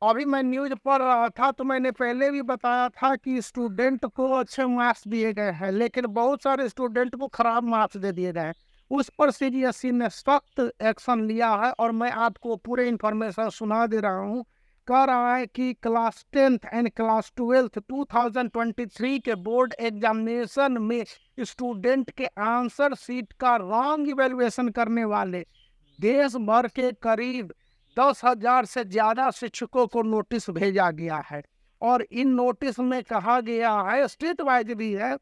अभी मैं न्यूज़ पढ़ रहा था तो मैंने पहले भी बताया था कि स्टूडेंट को अच्छे मार्क्स दिए गए हैं, लेकिन बहुत सारे स्टूडेंट को खराब मार्क्स दे दिए गए हैं। उस पर सीबीएसई ने सख्त एक्शन लिया है और मैं आपको पूरे इन्फॉर्मेशन सुना दे रहा हूँ। कह रहा है कि class 10th and class 12th 2023 के बोर्ड एग्जामिनेशन में स्टूडेंट के आंसर शीट का रॉन्ग इवेल्युएशन करने वाले देश भर के करीब 10,000 से ज़्यादा शिक्षकों को नोटिस भेजा गया है। और इन नोटिस में कहा गया है, स्टेट वाइज भी है,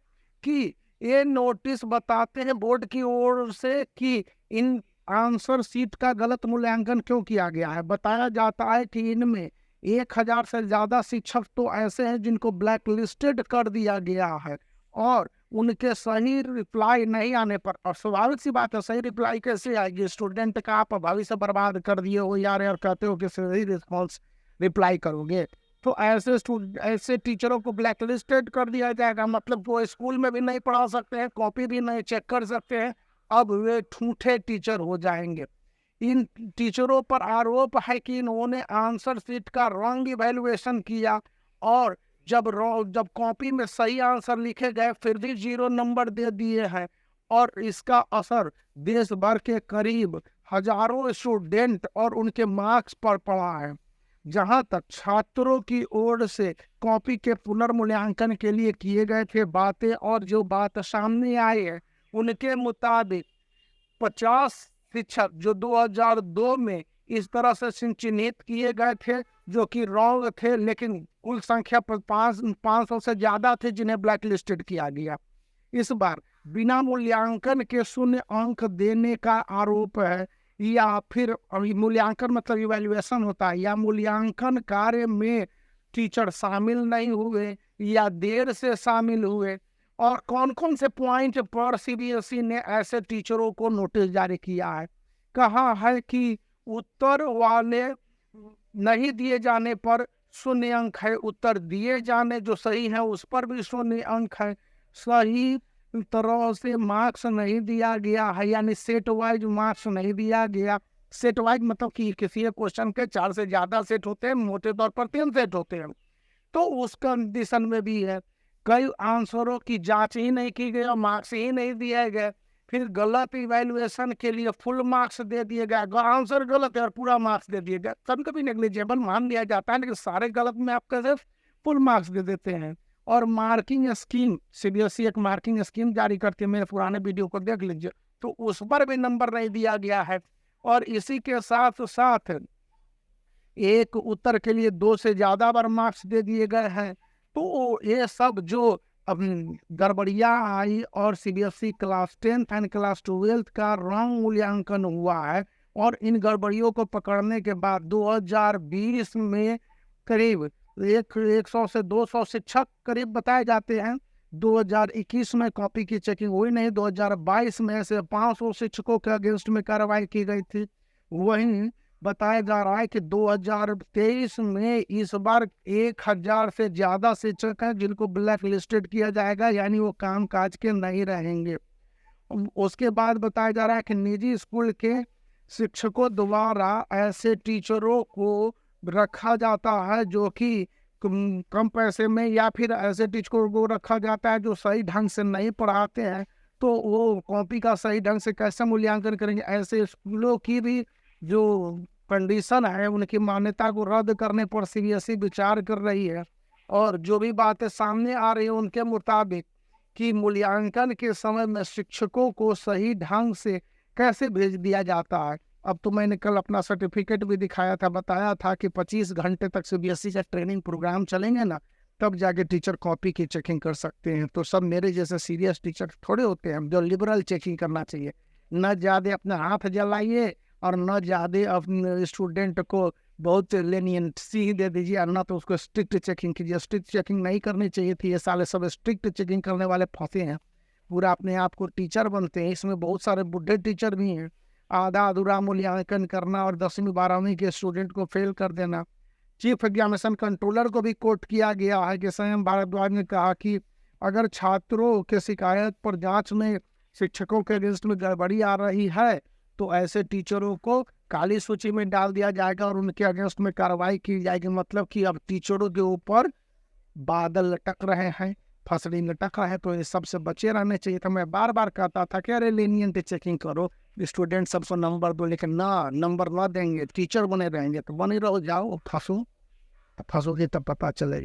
कि ये नोटिस बताते हैं बोर्ड की ओर से कि इन आंसर शीट का गलत मूल्यांकन क्यों किया गया है। बताया जाता है कि इनमें 1,000 से ज़्यादा शिक्षक तो ऐसे हैं जिनको ब्लैक लिस्टेड कर दिया गया है, और उनके सही रिप्लाई नहीं आने पर, और स्वाभाविक सी बात है, सही रिप्लाई कैसे आएगी? स्टूडेंट का आप भविष्य बर्बाद कर दिए हो यार, और कहते हो कि सही रिस्पॉन्स रिप्लाई करोगे, तो ऐसे टीचरों को ब्लैक लिस्टेड कर दिया जाएगा। मतलब वो स्कूल में भी नहीं पढ़ा सकते हैं, कॉपी भी नहीं चेक कर सकते हैं, अब वे ठूठे टीचर हो जाएंगे। इन टीचरों पर आरोप है कि इन्होंने आंसर शीट का रॉन्ग इवैल्यूएशन किया, और जब कॉपी में सही आंसर लिखे गए फिर भी 0 नंबर दे दिए हैं। और इसका असर देश भर के करीब हजारों स्टूडेंट और उनके मार्क्स पर पड़ा है। जहां तक छात्रों की ओर से कॉपी के पुनर्मूल्यांकन के लिए किए गए थे बातें, और जो बात सामने आई है उनके मुताबिक 50 शिक्षक जो 2002 में इस तरह से चिन्हित किए गए थे, जो कि रॉन्ग थे, लेकिन कुल संख्या पर 500 से ज़्यादा थे जिन्हें ब्लैक लिस्टेड किया गया। इस बार बिना मूल्यांकन के शून्य अंक देने का आरोप है, या फिर मूल्यांकन मतलब इवैल्यूएशन होता है, या मूल्यांकन कार्य में टीचर शामिल नहीं हुए या देर से शामिल हुए। और कौन कौन से पॉइंट पर सीबीएसई ने ऐसे टीचरों को नोटिस जारी किया है? कहा है कि उत्तर वाले नहीं दिए जाने पर शून्य अंक है, उत्तर दिए जाने जो सही है उस पर भी शून्य अंक है, सही तरह से मार्क्स नहीं दिया गया है, यानी सेट वाइज मार्क्स नहीं दिया गया। सेट वाइज मतलब कि किसी क्वेश्चन के 4 से ज़्यादा सेट होते हैं, मोटे तौर पर 3 सेट होते हैं, तो उस कंडीशन में भी है। कई आंसरों की जांच ही नहीं की गई और मार्क्स ही नहीं दिए गए। फिर गलत इवैल्यूएशन के लिए फुल मार्क्स दे दिए गए, आंसर गलत है और पूरा मार्क्स दे दिए गए। कभी कभी नेग्लिजिबल मान लिया जाता है, लेकिन सारे गलत में आप कैसे फुल मार्क्स दे देते हैं। और मार्किंग स्कीम, सीबीएसई एक मार्किंग स्कीम जारी करती है, मेरे पुराने वीडियो को देख लीजिए, तो उस पर भी नंबर नहीं दिया गया है। और इसी के साथ साथ एक उत्तर के लिए 2 से ज़्यादा बार मार्क्स दे दिए गए हैं। तो ये सब जो अब गड़बड़ियाँ आई, और CBSE class 10th and class 12th का रॉन्ग मूल्यांकन हुआ है, और इन गड़बड़ियों को पकड़ने के बाद 2020 में करीब 100 से 200 शिक्षक करीब बताए जाते हैं। 2021 में कॉपी की चेकिंग हुई नहीं, 2022 में ऐसे 500 शिक्षकों के अगेंस्ट में कार्रवाई की गई थी। वहीं बताया जा रहा है कि 2023 में इस बार 1,000 से ज़्यादा शिक्षक हैं जिनको ब्लैक लिस्टेड किया जाएगा, यानी वो काम काज के नहीं रहेंगे। उसके बाद बताया जा रहा है कि निजी स्कूल के शिक्षकों द्वारा ऐसे टीचरों को रखा जाता है जो कि कम पैसे में, या फिर ऐसे टीचरों को रखा जाता है जो सही ढंग से नहीं पढ़ाते हैं, तो वो कॉपी का सही ढंग से कैसे मूल्यांकन करेंगे? ऐसे स्कूलों की भी जो कंडीशन है उनकी मान्यता को रद्द करने पर सीबीएसई विचार कर रही है। और जो भी बातें सामने आ रही है उनके मुताबिक कि मूल्यांकन के समय में शिक्षकों को सही ढंग से कैसे भेज दिया जाता है। अब तो मैंने कल अपना सर्टिफिकेट भी दिखाया था, बताया था कि 25 घंटे तक सीबीएसई का ट्रेनिंग प्रोग्राम चलेंगे ना, तब जाके टीचर कॉपी की चेकिंग कर सकते हैं। तो सब मेरे जैसे सीरियस टीचर थोड़े होते हैं जो लिबरल चेकिंग करना चाहिए। न ज़्यादा अपना हाथ जलाइए और न ज़्यादा अपने स्टूडेंट को बहुत लेनियंसी दे दीजिए, और ना तो उसको स्ट्रिक्ट चेकिंग कीजिए। स्ट्रिक्ट चेकिंग नहीं करनी चाहिए थी, ये साले सब स्ट्रिक्ट चेकिंग करने वाले फंसे हैं। पूरा अपने आप को टीचर बनते हैं, इसमें बहुत सारे बुढ़े टीचर भी हैं। आधा अधूरा मूल्यांकन करना और 10वीं 12वीं के स्टूडेंट को फेल कर देना। चीफ एग्जामिनेशन कंट्रोलर को भी कोट किया गया है कि संयम भारद्वाज ने कहा कि अगर छात्रों के शिकायत पर जांच में शिक्षकों के अगेंस्ट में गड़बड़ी आ रही है तो ऐसे टीचरों को काली सूची में डाल दिया जाएगा और उनके अगेंस्ट में कार्रवाई की जाएगी। मतलब कि अब टीचरों के ऊपर बादल लटक रहे हैं, फसली लटक रहा है, तो ये सबसे बचे रहने चाहिए। तो मैं बार बार कहता था कि अरे lenient चेकिंग करो, स्टूडेंट सबको नंबर दो, लेकिन ना, नंबर ना देंगे, टीचर बने रहेंगे तो बने रहो, जाओ फंसो, फंसोगे तब पता चलेगा।